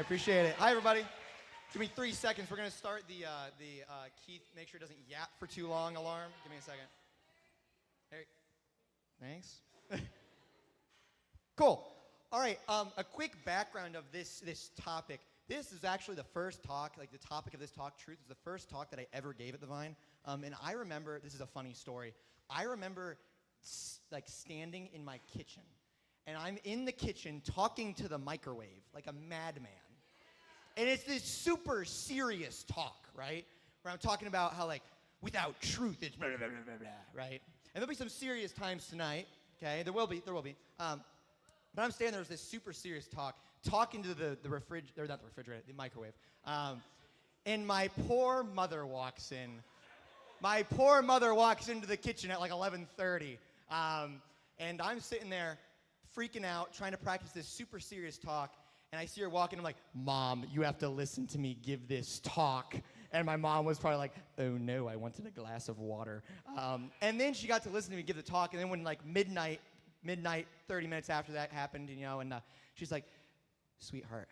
Appreciate it. Hi, everybody. Give me 3 seconds. We're going to start the Keith, make sure it doesn't yap for too long alarm. Give me a second. Hey. Thanks. Cool. All right, a quick background of this topic. This is actually the first talk, like the topic of this talk, truth, is the first talk that I ever gave at the Vine. And I remember, this is a funny story, I remember standing in my kitchen. And I'm in the kitchen talking to the microwave like a madman. And it's this super serious talk, right? Where I'm talking about how, like, without truth, it's blah, blah, blah, blah, blah, right? And there'll be some serious times tonight, okay? There will be. But I'm standing there with this super serious talk, talking to the microwave. And my poor mother walks in. My poor mother walks into the kitchen at like 11:30. And I'm sitting there freaking out, trying to practice this super serious talk. And I see her walking. I'm like, Mom, you have to listen to me give this talk. And my mom was probably like, oh no, I wanted a glass of water. And then she got to listen to me give the talk. And then when like midnight, 30 minutes after that happened, and she's like, sweetheart,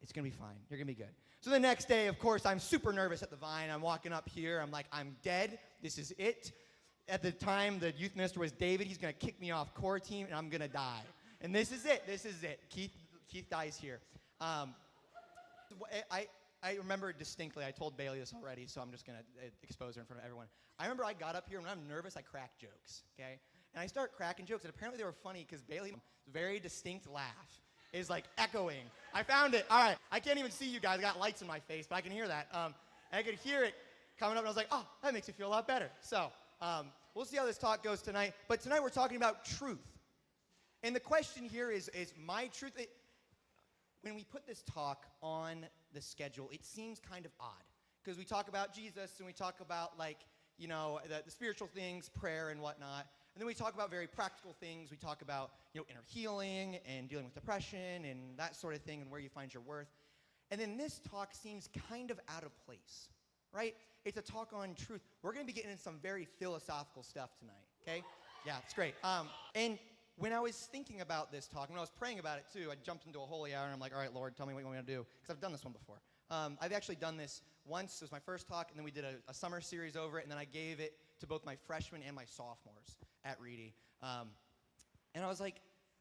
it's going to be fine. You're going to be good. So the next day, of course, I'm super nervous at the Vine. I'm walking up here. I'm like, I'm dead. This is it. At the time, the youth minister was David. He's going to kick me off core team, and I'm going to die. And this is it. This is it. Keith dies here. I remember distinctly, I told Bailey this already, so I'm just going to expose her in front of everyone. I remember I got up here, and when I'm nervous, I crack jokes, okay? And I start cracking jokes, and apparently they were funny because Bailey's very distinct laugh is like echoing. I found it. All right. I can't even see you guys. I got lights in my face, but I can hear that. And I could hear it coming up, and I was like, oh, that makes me feel a lot better. So we'll see how this talk goes tonight. But tonight we're talking about truth. And the question here is my truth. When we put this talk on the schedule, it seems kind of odd because we talk about Jesus and we talk about the spiritual things, prayer and whatnot. And then we talk about very practical things. We talk about, inner healing and dealing with depression and that sort of thing and where you find your worth. And then this talk seems kind of out of place, right? It's a talk on truth. We're going to be getting into some very philosophical stuff tonight, okay? Yeah, it's great. And when I was thinking about this talk, when I was praying about it too, I jumped into a holy hour and I'm like, all right, Lord, tell me what you want me to do. Because I've done this one before. I've actually done this once. It was my first talk, and then we did a summer series over it, and then I gave it to both my freshmen and my sophomores at Reedy. And I was like,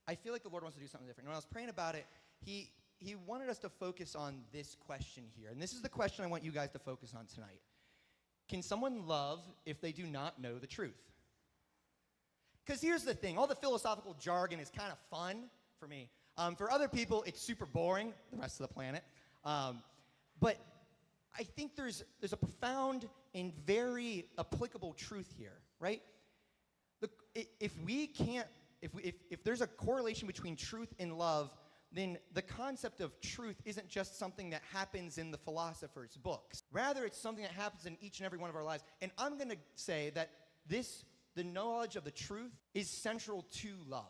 I feel like the Lord wants to do something different. And when I was praying about it, he wanted us to focus on this question here. And this is the question I want you guys to focus on tonight. Can someone love if they do not know the truth? Because here's the thing. All the philosophical jargon is kind of fun for me. For other people, it's super boring, the rest of the planet. But I think there's a profound and very applicable truth here, right? If there's a correlation between truth and love, then the concept of truth isn't just something that happens in the philosopher's books. Rather, it's something that happens in each and every one of our lives. And I'm going to say that the knowledge of the truth is central to love.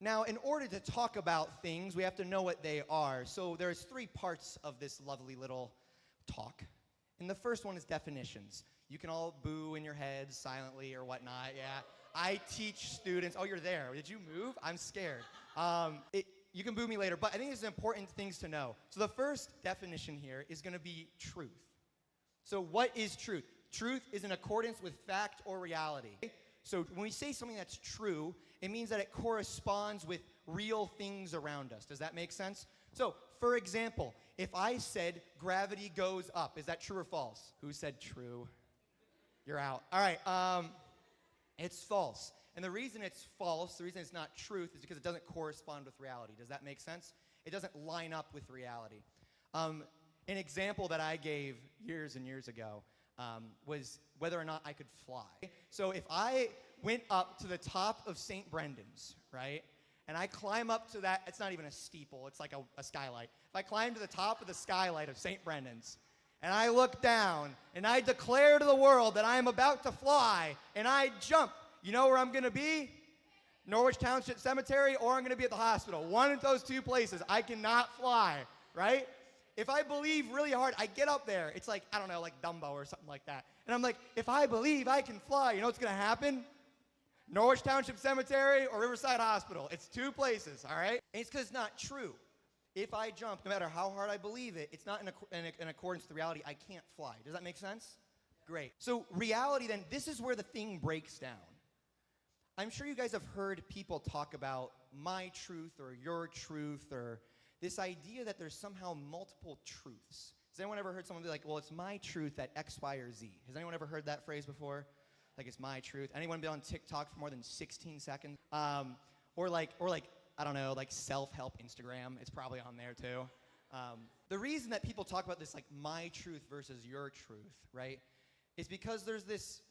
Now, in order to talk about things, we have to know what they are. So there's 3 parts of this lovely little talk. And the first one is definitions. You can all boo in your heads silently or whatnot. Yeah, I teach students. Oh, you're there. Did you move? I'm scared. You can boo me later, but I think it's important things to know. So the first definition here is going to be truth. So what is truth? Truth is in accordance with fact or reality. So when we say something that's true, it means that it corresponds with real things around us. Does that make sense? So, for example, if I said gravity goes up, is that true or false? Who said true? You're out. All right, it's false. And the reason it's false, the reason it's not truth, is because it doesn't correspond with reality. Does that make sense? It doesn't line up with reality. An example that I gave years and years ago was whether or not I could fly. So if I went up to the top of St. Brendan's, right, and I climb up to that, it's not even a steeple, it's like a skylight. If I climb to the top of the skylight of St. Brendan's, and I look down, and I declare to the world that I am about to fly, and I jump, you know where I'm going to be? Norwich Township Cemetery, or I'm going to be at the hospital. One of those 2 places. I cannot fly, right? If I believe really hard, I get up there. It's like, I don't know, like Dumbo or something like that. And I'm like, if I believe I can fly, you know what's going to happen? Norwich Township Cemetery or Riverside Hospital. It's 2 places, all right? And it's because it's not true. if I jump, no matter how hard I believe it, it's not in accordance with reality, I can't fly. Does that make sense? Great. So reality then, this is where the thing breaks down. I'm sure you guys have heard people talk about my truth or your truth, or this idea that there's somehow multiple truths. Has anyone ever heard someone be like, well, it's my truth that X, Y, or Z? Has anyone ever heard that phrase before? Like, it's my truth. Anyone been on TikTok for more than 16 seconds? Or like, I don't know, like self-help Instagram. It's probably on there too. The reason that people talk about this, like my truth versus your truth, right, is because there's this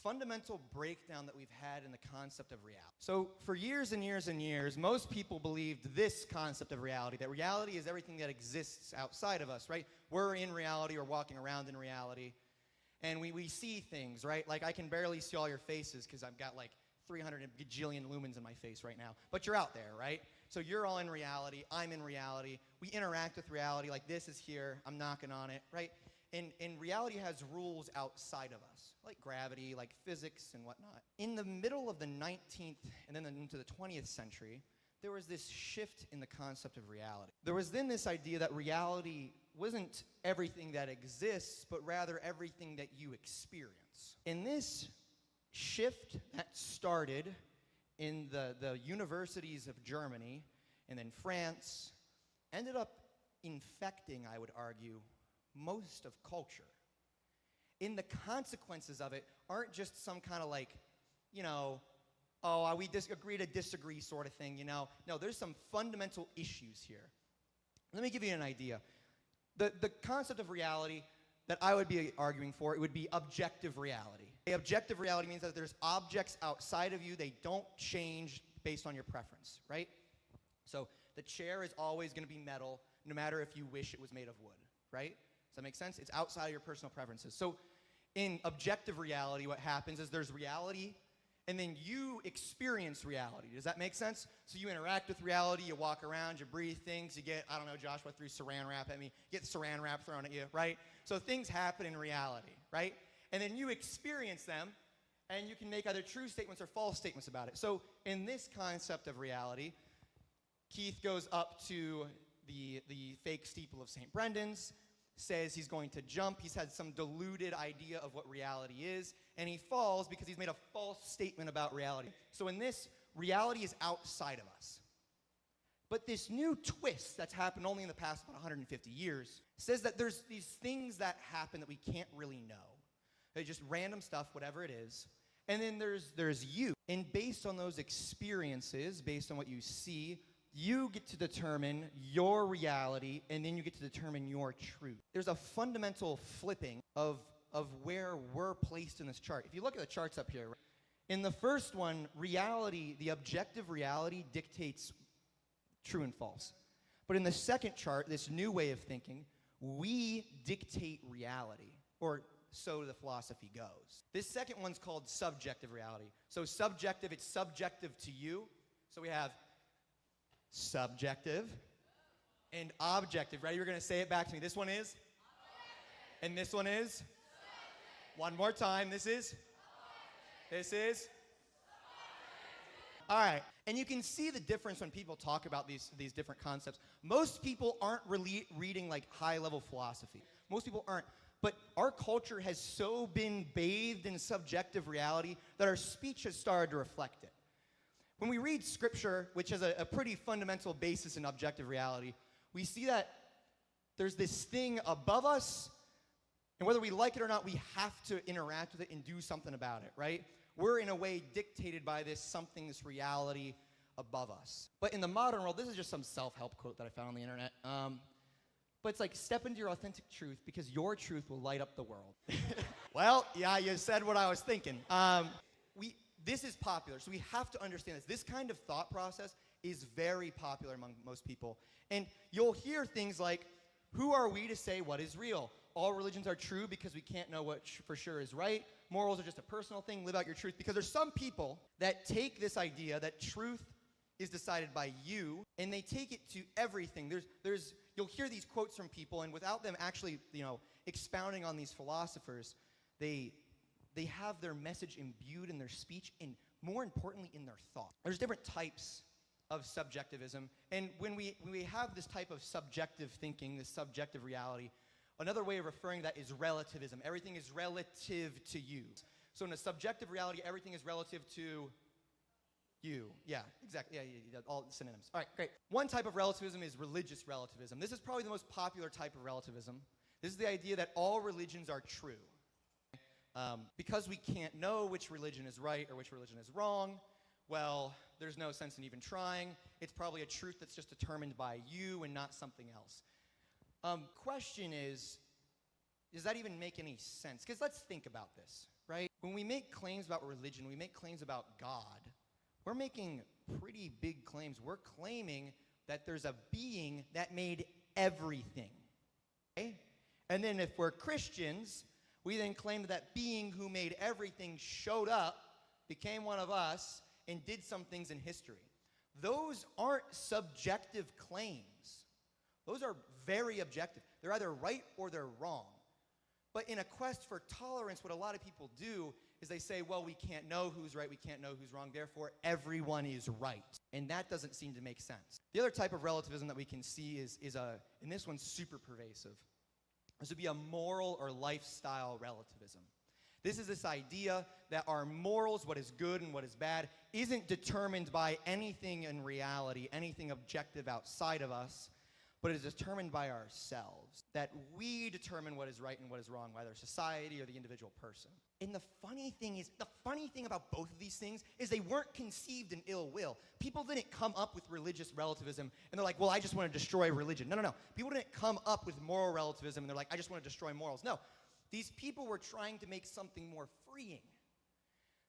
fundamental breakdown that we've had in the concept of reality. So for years and years and years, most people believed this concept of reality, that reality is everything that exists outside of us, right? We're in reality or walking around in reality, and we see things, right? Like I can barely see all your faces because I've got like 300 gajillion lumens in my face right now, but you're out there, right? So you're all in reality, I'm in reality, we interact with reality, like this is here, I'm knocking on it, right? And reality has rules outside of us, like gravity, like physics and whatnot. In the middle of the 19th and then into the 20th century, there was this shift in the concept of reality. There was then this idea that reality wasn't everything that exists, but rather everything that you experience. And this shift that started in the universities of Germany and then France ended up infecting, I would argue, most of culture. And the consequences of it aren't just some kind of like, you know, oh, we agree to disagree sort of thing, you know. No, there's some fundamental issues here. Let me give you an idea. The concept of reality that I would be arguing for, it would be objective reality. Objective reality means that there's objects outside of you, they don't change based on your preference, right? So the chair is always going to be metal, no matter if you wish it was made of wood, right? Does that make sense? It's outside of your personal preferences. So in objective reality, what happens is there's reality, and then you experience reality. Does that make sense? So you interact with reality, you walk around, you breathe things, you get, I don't know, Joshua threw saran wrap at me, you get saran wrap thrown at you, right? So things happen in reality, right? And then you experience them, and you can make either true statements or false statements about it. So in this concept of reality, Keith goes up to the fake steeple of St. Brendan's, says he's going to jump. He's had some deluded idea of what reality is, and he falls because he's made a false statement about reality. So in this, reality is outside of us. But this new twist that's happened only in the past about 150 years says that there's these things that happen that we can't really know. They're just random stuff, whatever it is. And then there's you. And based on those experiences, based on what you see, you get to determine your reality, and then you get to determine your truth. There's a fundamental flipping of where we're placed in this chart. If you look at the charts up here, in the first one, reality, the objective reality dictates true and false. But in the second chart, this new way of thinking, we dictate reality, or so the philosophy goes. This second one's called subjective reality. So subjective, it's subjective to you. So we have subjective and objective. Ready? You're going to say it back to me. This one is? Objective. And this one is? Subjective. One more time. This is? Objective. This is? Subjective. All right. And you can see the difference when people talk about these different concepts. Most people aren't really reading like high-level philosophy. Most people aren't. But our culture has so been bathed in subjective reality that our speech has started to reflect it. When we read Scripture, which has a pretty fundamental basis in objective reality, we see that there's this thing above us, and whether we like it or not, we have to interact with it and do something about it, right? We're in a way dictated by this something, this reality above us. But in the modern world, this is just some self-help quote that I found on the internet. But it's like, step into your authentic truth because your truth will light up the world. Well, yeah, you said what I was thinking. This is popular, so we have to understand this. This kind of thought process is very popular among most people. And you'll hear things like, who are we to say what is real? All religions are true because we can't know what for sure is right. Morals are just a personal thing. Live out your truth. Because there's some people that take this idea that truth is decided by you, and they take it to everything. You'll hear these quotes from people, and without them actually, expounding on these philosophers, they have their message imbued in their speech and, more importantly, in their thought. There's different types of subjectivism. And when we have this type of subjective thinking, this subjective reality, another way of referring to that is relativism. Everything is relative to you. So in a subjective reality, everything is relative to you. Yeah, exactly. Yeah, all synonyms. All right, great. One type of relativism is religious relativism. This is probably the most popular type of relativism. This is the idea that all religions are true. Because we can't know which religion is right or which religion is wrong, well, there's no sense in even trying. It's probably a truth that's just determined by you and not something else. Question is, does that even make any sense? Because let's think about this, right? When we make claims about religion, we make claims about God, we're making pretty big claims. We're claiming that there's a being that made everything, okay? And then if we're Christians, we then claim that being who made everything showed up, became one of us, and did some things in history. Those aren't subjective claims. Those are very objective. They're either right or they're wrong. But in a quest for tolerance, what a lot of people do is they say, well, we can't know who's right, we can't know who's wrong, therefore everyone is right. And that doesn't seem to make sense. The other type of relativism that we can see is and this one's super pervasive. This would be a moral or lifestyle relativism. This is this idea that our morals, what is good and what is bad, isn't determined by anything in reality, anything objective outside of us, but is determined by ourselves. That we determine what is right and what is wrong, whether society or the individual person. And the funny thing about both of these things is they weren't conceived in ill will. People didn't come up with religious relativism and they're like, well, I just want to destroy religion. No. People didn't come up with moral relativism and they're like, I just want to destroy morals. No. These people were trying to make something more freeing.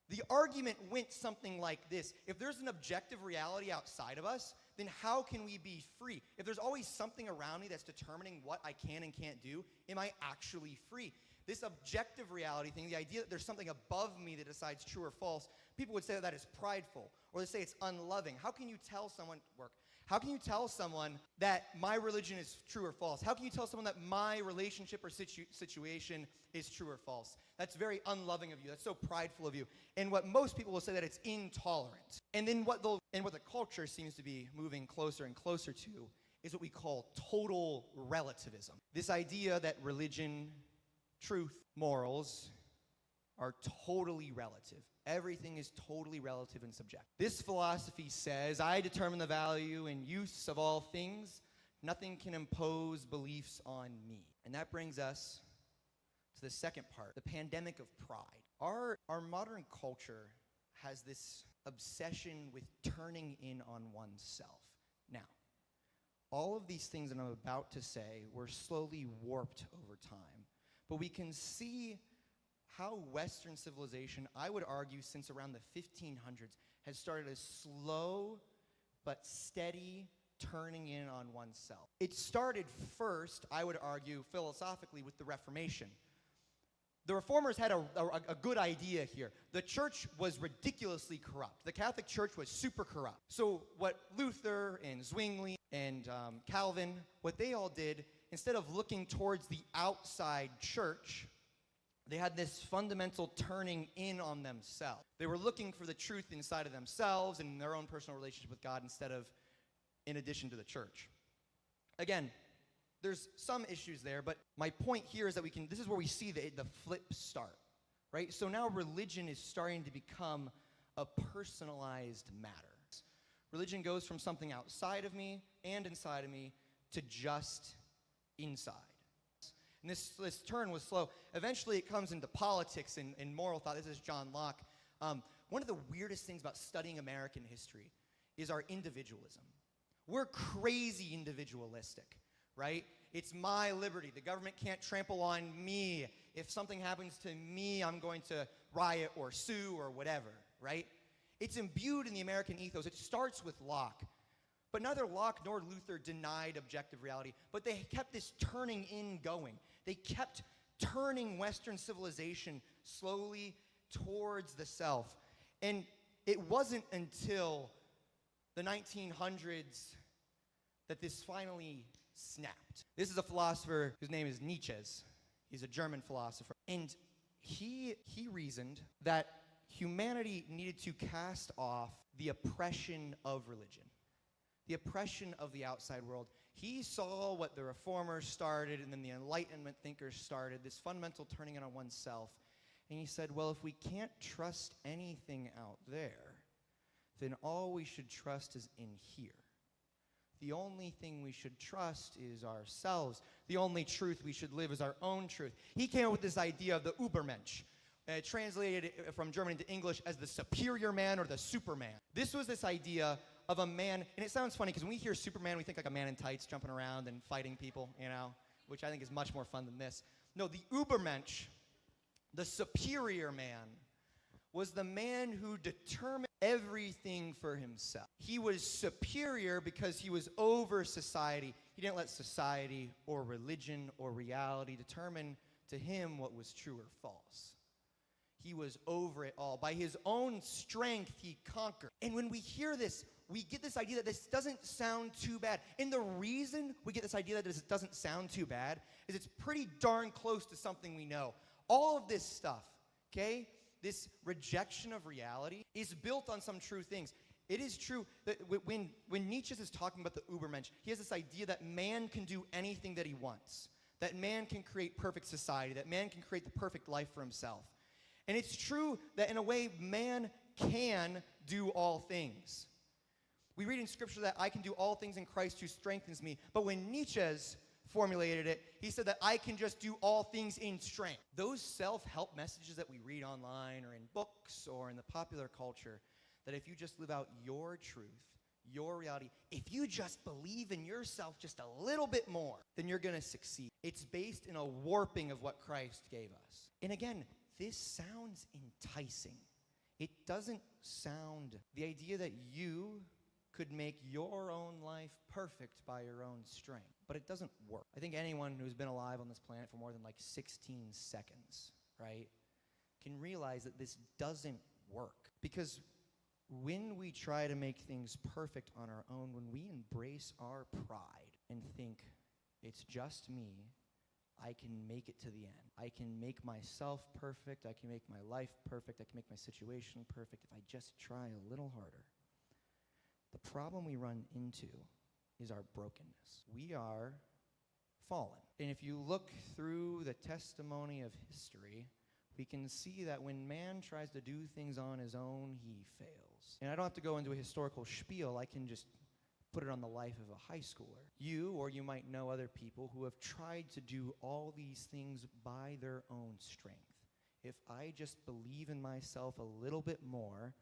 The argument went something like this. If there's an objective reality outside of us, then how can we be free? If there's always something around me that's determining what I can and can't do, am I actually free? This objective reality thing, the idea that there's something above me that decides true or false, people would say that is prideful, or they say it's unloving. How can you tell someone that my religion is true or false? How can you tell someone that my relationship or situation is true or false? That's very unloving of you. That's so prideful of you. And what most people will say that it's intolerant. And then what the culture seems to be moving closer and closer to is what we call total relativism. This idea that religion, truth, morals are totally relative. Everything is totally relative and subjective. This philosophy says, I determine the value and use of all things. Nothing can impose beliefs on me. And that brings us to the second part, the pandemic of pride. Our modern culture has this obsession with turning in on oneself. Now, all of these things that I'm about to say were slowly warped over time. But we can see how Western civilization, I would argue since around the 1500s, has started a slow but steady turning in on oneself. It started first, I would argue, philosophically with the Reformation. The Reformers had a good idea here. The church was ridiculously corrupt. The Catholic Church was super corrupt. So what Luther and Zwingli and Calvin, what they all did, instead of looking towards the outside church, they had this fundamental turning in on themselves. They were looking for the truth inside of themselves and in their own personal relationship with God instead of in addition to the church. Again, there's some issues there, but my point here is that this is where we see the flip start, right? So now religion is starting to become a personalized matter. Religion goes from something outside of me and inside of me to just inside. And this turn was slow. Eventually it comes into politics and moral thought. This is John Locke. One of the weirdest things about studying American history is our individualism. We're crazy individualistic, right? It's my liberty. The government can't trample on me. If something happens to me, I'm going to riot or sue or whatever, right? It's imbued in the American ethos. It starts with Locke. But neither Locke nor Luther denied objective reality, but they kept this turning in going. They kept turning Western civilization slowly towards the self. And it wasn't until the 1900s that this finally snapped. This is a philosopher whose name is Nietzsche. He's a German philosopher. And he reasoned that humanity needed to cast off the oppression of religion. the oppression of the outside world. He saw what the reformers started and then the Enlightenment thinkers started, this fundamental turning in on oneself. And he said, well, if we can't trust anything out there, then all we should trust is in here. The only thing we should trust is ourselves. The only truth we should live is our own truth. He came up with this idea of the Übermensch, translated from German into English as the superior man or the Superman. This was this idea of a man, and it sounds funny because when we hear Superman, we think like a man in tights jumping around and fighting people, which I think is much more fun than this. No, the Übermensch, the superior man, was the man who determined everything for himself. He was superior because he was over society. He didn't let society or religion or reality determine to him what was true or false. He was over it all. By his own strength, he conquered. And when we hear this, we get this idea that this doesn't sound too bad. And the reason we get this idea that this doesn't sound too bad is it's pretty darn close to something we know. All of this stuff, okay, this rejection of reality is built on some true things. It is true that when Nietzsche is talking about the Übermensch, he has this idea that man can do anything that he wants, that man can create perfect society, that man can create the perfect life for himself. And it's true that in a way, man can do all things. We read in Scripture that I can do all things in Christ who strengthens me. But when Nietzsche's formulated it, he said that I can just do all things in strength. Those self-help messages that we read online or in books or in the popular culture, that if you just live out your truth, your reality, if you just believe in yourself just a little bit more, then you're going to succeed. It's based in a warping of what Christ gave us. And again, this sounds enticing. It doesn't sound, the idea that you could make your own life perfect by your own strength. But it doesn't work. I think anyone who's been alive on this planet for more than like 16 seconds, right, can realize that this doesn't work. Because when we try to make things perfect on our own, when we embrace our pride and think, it's just me, I can make it to the end. I can make myself perfect. I can make my life perfect. I can make my situation perfect if I just try a little harder. The problem we run into is our brokenness. We are fallen. And if you look through the testimony of history, we can see that when man tries to do things on his own, he fails. And I don't have to go into a historical spiel. I can just put it on the life of a high schooler. You, or you might know other people who have tried to do all these things by their own strength. If I just believe in myself a little bit more,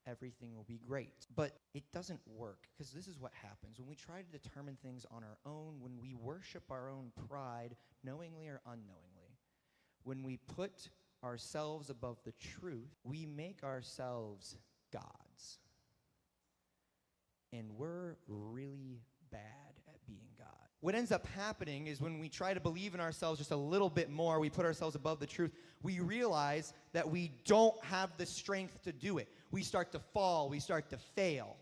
everything will be great. But it doesn't work, because this is what happens. When we try to determine things on our own, when we worship our own pride, knowingly or unknowingly, when we put ourselves above the truth, we make ourselves gods. And we're really bad at being God. What ends up happening is when we try to believe in ourselves just a little bit more, we put ourselves above the truth, we realize that we don't have the strength to do it. We start to fall, we start to fail.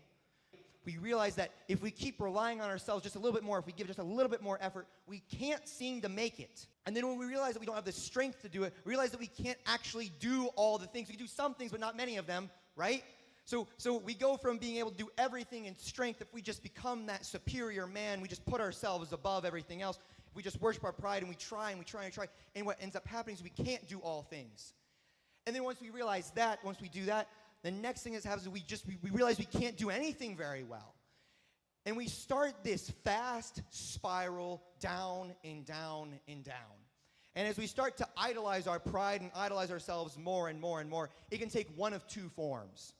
We realize that if we keep relying on ourselves just a little bit more, if we give just a little bit more effort, we can't seem to make it. And then when we realize that we don't have the strength to do it, we realize that we can't actually do all the things. We can do some things, but not many of them, right? So we go from being able to do everything in strength. If we just become that superior man, we just put ourselves above everything else. We just worship our pride, and we try and we try and try. And what ends up happening is we can't do all things. And then once we realize that, once we do that, the next thing that happens is we realize we can't do anything very well. And we start this fast spiral down and down and down. And as we start to idolize our pride and idolize ourselves more and more and more, it can take one of two forms.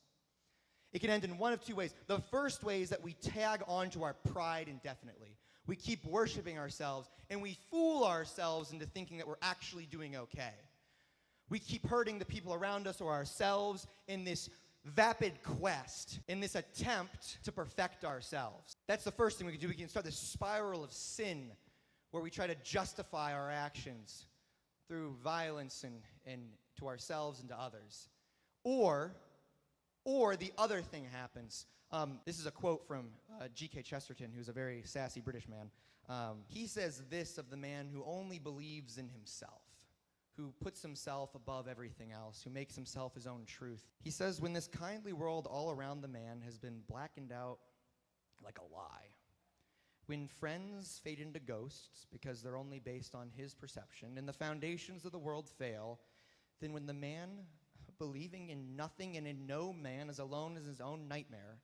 It can end in one of two ways. The first way is that we tag onto our pride indefinitely. We keep worshiping ourselves, and we fool ourselves into thinking that we're actually doing okay. We keep hurting the people around us or ourselves in this vapid quest, in this attempt to perfect ourselves. That's the first thing we can do. We can start this spiral of sin where we try to justify our actions through violence and to ourselves and to others. Or the other thing happens. This is a quote from G.K. Chesterton, who's a very sassy British man. He says this of the man who only believes in himself, who puts himself above everything else, who makes himself his own truth. He says, when this kindly world all around the man has been blackened out like a lie. When friends fade into ghosts because they're only based on his perception and the foundations of the world fail, then when the man believing in nothing and in no man is alone as his own nightmare,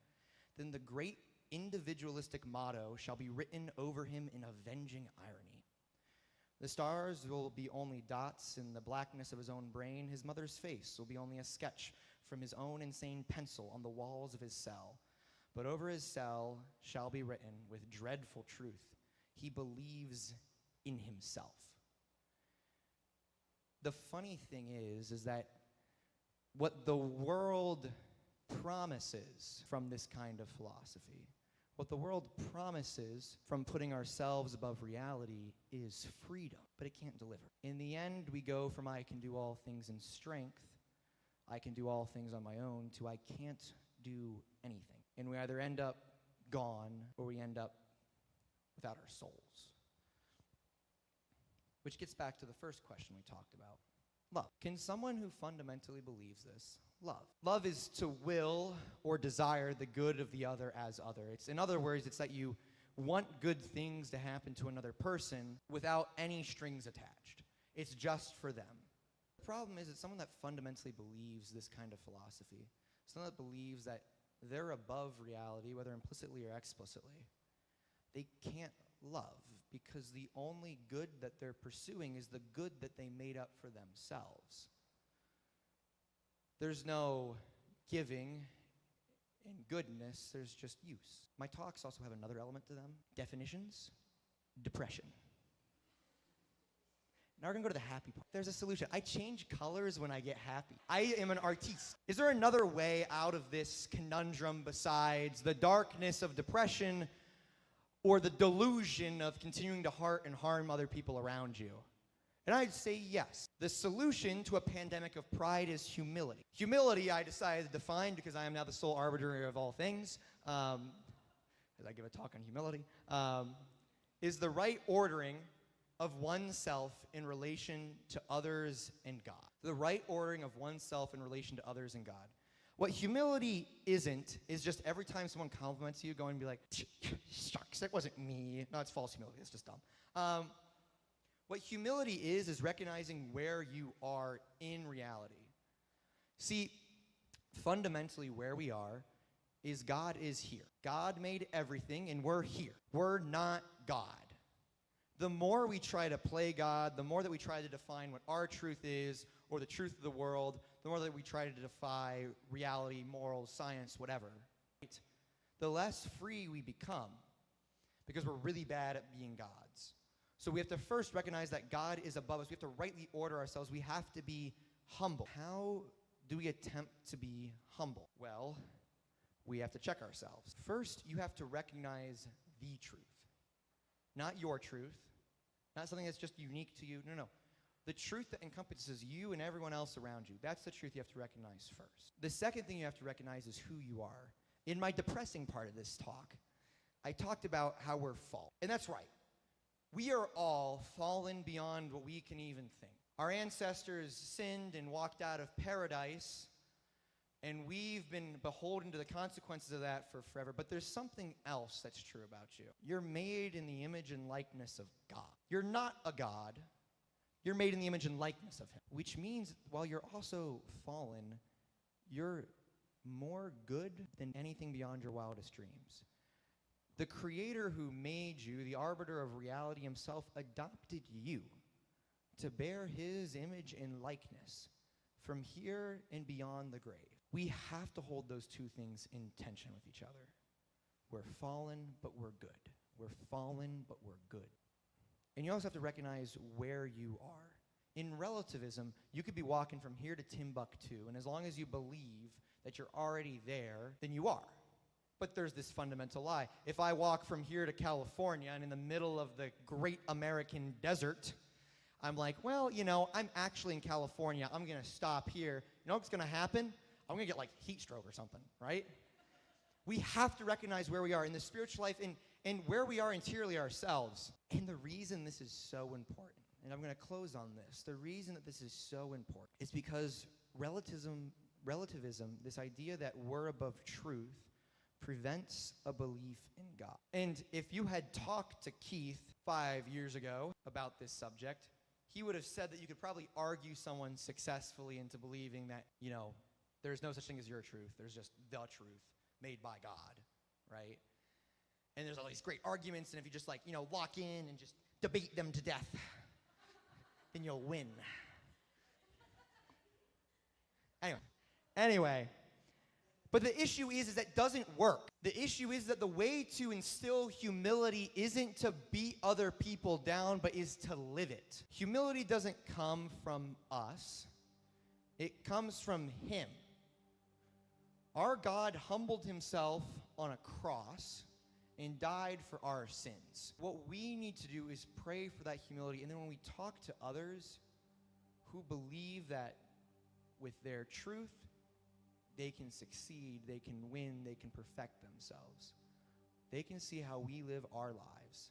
then the great individualistic motto shall be written over him in avenging irony. The stars will be only dots in the blackness of his own brain. His mother's face will be only a sketch from his own insane pencil on the walls of his cell. But over his cell shall be written with dreadful truth, he believes in himself. The funny thing is that what the world promises from this kind of philosophy, what the world promises from putting ourselves above reality is freedom, but it can't deliver. In the end, we go from I can do all things in strength, I can do all things on my own, to I can't do anything. And we either end up gone or we end up without our souls. Which gets back to the first question we talked about. Love. Can someone who fundamentally believes this love? Love is to will or desire the good of the other as other. In other words, it's that you want good things to happen to another person without any strings attached. It's just for them. The problem is that someone that fundamentally believes this kind of philosophy, someone that believes that they're above reality, whether implicitly or explicitly, they can't love because the only good that they're pursuing is the good that they made up for themselves. There's no giving and goodness, there's just use. My talks also have another element to them. Definitions, depression. Now we're going to go to the happy part. There's a solution. I change colors when I get happy. I am an artiste. Is there another way out of this conundrum besides the darkness of depression or the delusion of continuing to hurt and harm other people around you? And I'd say yes. The solution to a pandemic of pride is humility. Humility, I decided to define because I am now the sole arbiter of all things, as I give a talk on humility, is the right ordering of oneself in relation to others and God. The right ordering of oneself in relation to others and God. What humility isn't is just every time someone compliments you, going and be like, shucks, it wasn't me. No, it's false humility. It's just dumb. What humility is recognizing where you are in reality. See, fundamentally where we are is God is here. God made everything and we're here. We're not God. The more we try to play God, the more that we try to define what our truth is or the truth of the world, the more that we try to defy reality, morals, science, whatever, right? The less free we become because we're really bad at being gods. So we have to first recognize that God is above us. We have to rightly order ourselves. We have to be humble. How do we attempt to be humble? Well, we have to check ourselves. First, you have to recognize the truth. Not your truth. Not something that's just unique to you. No. The truth that encompasses you and everyone else around you. That's the truth you have to recognize first. The second thing you have to recognize is who you are. In my depressing part of this talk, I talked about how we're fallen. And that's right. We are all fallen beyond what we can even think. Our ancestors sinned and walked out of paradise, and we've been beholden to the consequences of that for forever. But there's something else that's true about you. You're made in the image and likeness of God. You're not a god. You're made in the image and likeness of him. Which means while you're also fallen, you're more good than anything beyond your wildest dreams. The creator who made you, the arbiter of reality himself, adopted you to bear his image and likeness from here and beyond the grave. We have to hold those two things in tension with each other. We're fallen, but we're good. We're fallen, but we're good. And you also have to recognize where you are. In relativism, you could be walking from here to Timbuktu, and as long as you believe that you're already there, then you are. But there's this fundamental lie. If I walk from here to California and in the middle of the great American desert, I'm like, well, I'm actually in California. I'm going to stop here. You know what's going to happen? I'm going to get like heat stroke or something, right? We have to recognize where we are in the spiritual life and where we are interiorly ourselves. And the reason this is so important, and I'm going to close on this, the reason that this is so important is because relativism, this idea that we're above truth, prevents a belief in God. And if you had talked to Keith 5 years ago about this subject, he would have said that you could probably argue someone successfully into believing that, there's no such thing as your truth. There's just the truth made by God, right? And there's all these great arguments, and if you just lock in and just debate them to death, then you'll win. Anyway. But the issue is that doesn't work. The issue is that the way to instill humility isn't to beat other people down, but is to live it. Humility doesn't come from us. It comes from Him. Our God humbled Himself on a cross and died for our sins. What we need to do is pray for that humility, and then when we talk to others who believe that with their truth, they can succeed, they can win, they can perfect themselves. They can see how we live our lives.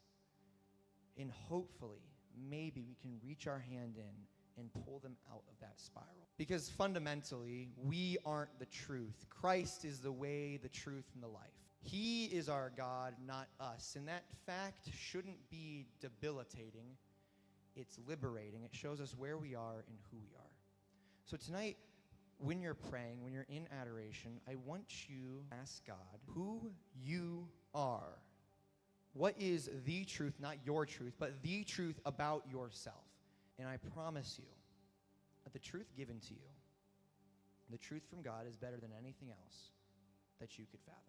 And hopefully, maybe we can reach our hand in and pull them out of that spiral. Because fundamentally, we aren't the truth. Christ is the way, the truth, and the life. He is our God, not us. And that fact shouldn't be debilitating. It's liberating. It shows us where we are and who we are. So tonight, when you're praying, when you're in adoration, I want you to ask God who you are. What is the truth, not your truth, but the truth about yourself? And I promise you that the truth given to you, the truth from God, is better than anything else that you could fathom.